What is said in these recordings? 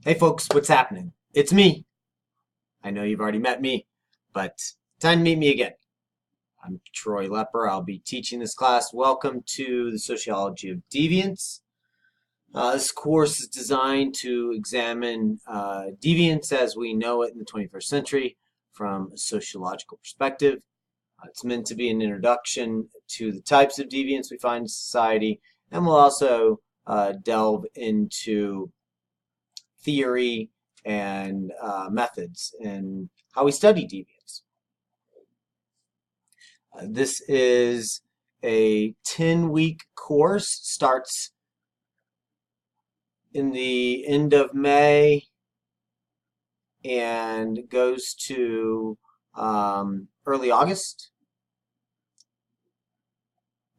Hey folks, what's happening? It's me. I know you've already met me, but time to meet me again. I'm Troy Lepper. I'll be teaching this class. Welcome to the Sociology of Deviance. This course is designed to examine deviance as we know it in the 21st century from a sociological perspective. It's meant to be an introduction to the types of deviance we find in society, and we'll also delve into theory and methods and how we study deviance. This is a 10-week course, starts in the end of May and goes to early August.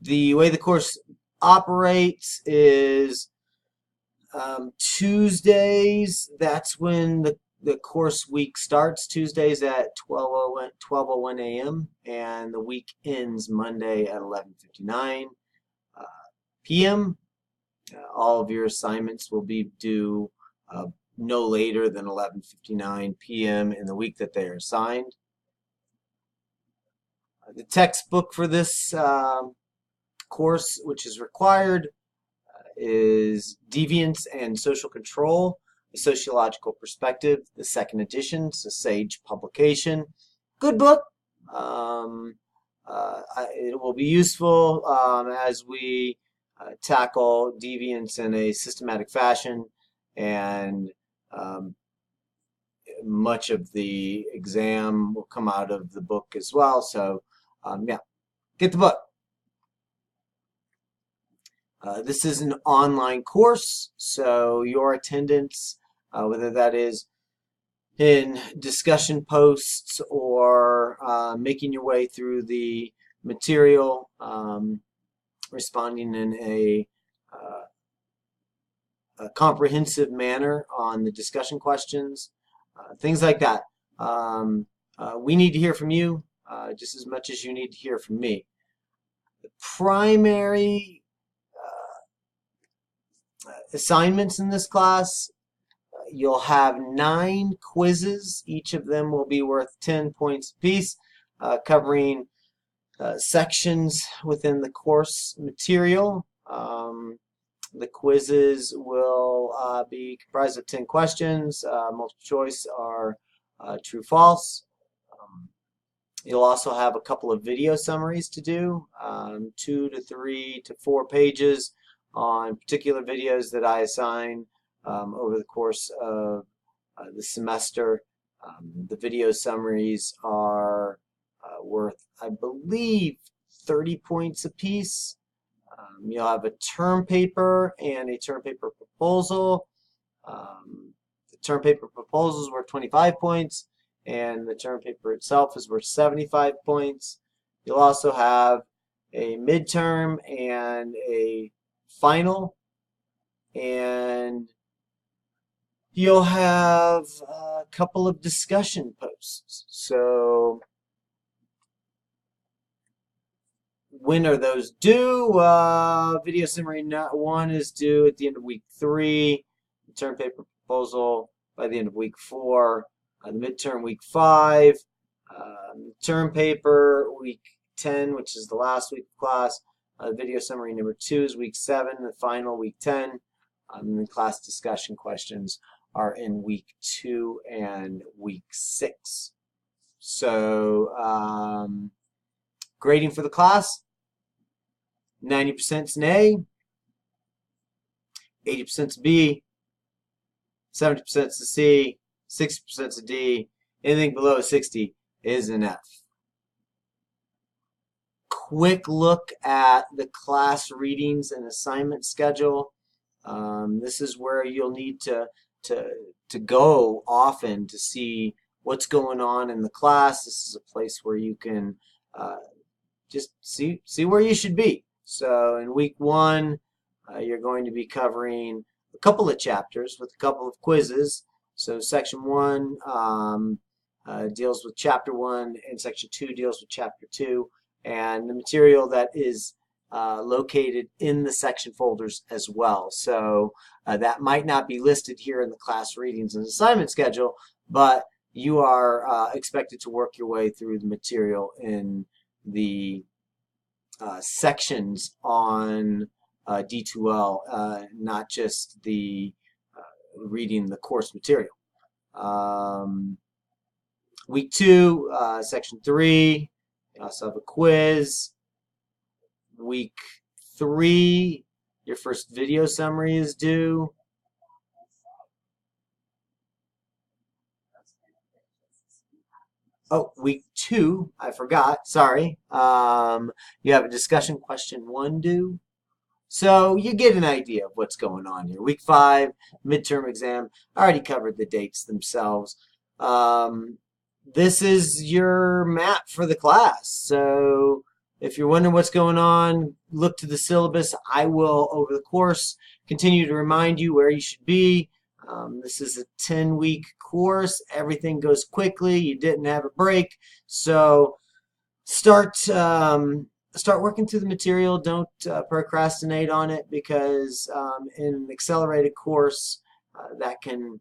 The way the course operates is Tuesdays, that's when the course week starts, Tuesdays at 12:01 a.m. and the week ends Monday at 11:59 p.m. All of your assignments will be due no later than 11:59 p.m. in the week that they are assigned. The textbook for this course, which is required, is Deviance and Social Control, a Sociological Perspective, the second edition. It's a Sage publication. Good book. It will be useful as we tackle deviance in a systematic fashion, and much of the exam will come out of the book as well. So, yeah, get the book. This is an online course, so your attendance, whether that is in discussion posts or making your way through the material, responding in a comprehensive manner on the discussion questions, things like that. We need to hear from you just as much as you need to hear from me. The primary assignments in this class, you'll have 9 quizzes. Each of them will be worth 10 points apiece, covering sections within the course material. The quizzes will be comprised of 10 questions. Multiple choice are true, false. You'll also have a couple of video summaries to do, 2 to 3 to 4 pages on particular videos that I assign over the course of the semester. The video summaries are worth, I believe, 30 points apiece. You'll have a term paper and a term paper proposal. The term paper proposal is worth 25 points, and the term paper itself is worth 75 points. You'll also have a midterm and a final, and you'll have a couple of discussion posts. So when are those due? Video summary 1 is due at the end of week 3. The term paper proposal by the end of week 4. The midterm week 5. Term paper week 10, which is the last week of class. Video summary number 2 is week 7, the final week 10. And the class discussion questions are in week 2 and week 6. So, grading for the class, 90% is an A, 80% is a B, 70% is a C, 60% is a D. Anything below 60 is an F. Quick look at the class readings and assignment schedule. This is where you'll need to go often to see what's going on in the class. This is a place where you can just see where you should be. So in week 1, you're going to be covering a couple of chapters with a couple of quizzes. So section 1 deals with chapter 1, and section 2 deals with chapter 2. And the material that is located in the section folders as well. So that might not be listed here in the class readings and assignment schedule, but you are expected to work your way through the material in the sections on D2L, not just the reading the course material. Week 2, section 3, you also have a quiz. Week 3, your first video summary is due. Oh, week 2, I forgot, sorry. You have a discussion question 1 due. So you get an idea of what's going on here. Week 5, midterm exam. I already covered the dates themselves. This is your map for the class. So if you're wondering what's going on, look to the syllabus. I will, over the course, continue to remind you where you should be. This is a 10-week course. Everything goes quickly. You didn't have a break. So start working through the material. Don't procrastinate on it, because in an accelerated course, that can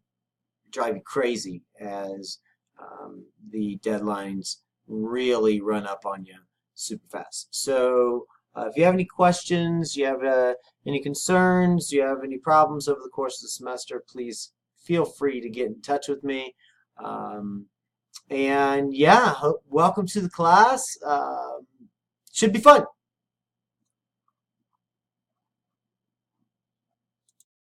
drive you crazy as the deadlines really run up on you super fast. So if you have any questions, you have any concerns, you have any problems over the course of the semester, please feel free to get in touch with me. And yeah, welcome to the class. Should be fun.